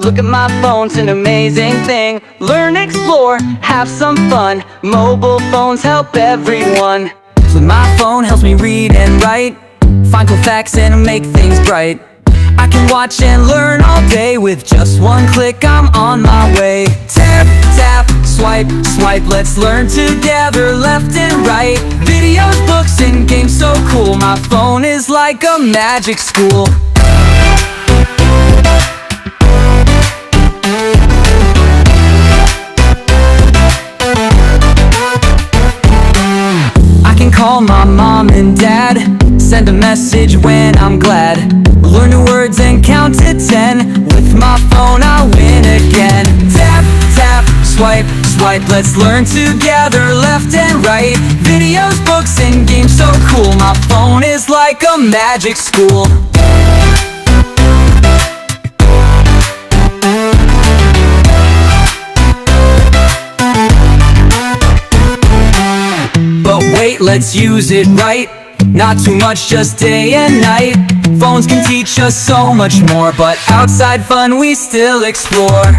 Look at my phone, it's an amazing thing. Learn, explore, have some fun. Mobile phones help everyone. So my phone helps me read and write, find cool facts and make things bright. I can watch and learn all day. With just one click, I'm on my way. Tap, tap, swipe, swipe, let's learn together, left and right. Videos, books, and games so cool. My phone is like a magic school. I can call my mom and dad, send a message when I'm glad. Learn new words and count to 10. With my phone I'll win again. Tap, tap, swipe, swipe, let's learn together, left and right. Videos, books, and games so cool. My phone is like a magic school. But wait, let's use it right. Not too much, just day and night. Phones can teach us so much more, but outside fun we still explore.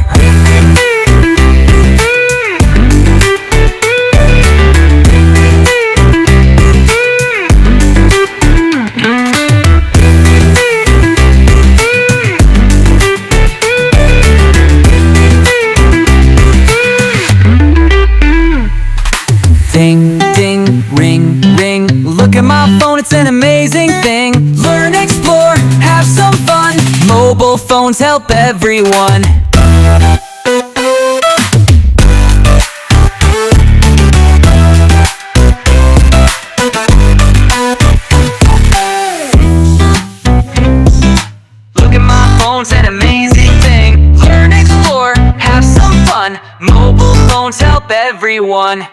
Ding, ding, ring, ring. Look at my phone, it's an amazing thing. Learn, explore, have some fun. Mobile phones help everyone. Look at my phone, it's an amazing thing. Learn, explore, have some fun. Mobile phones help everyone.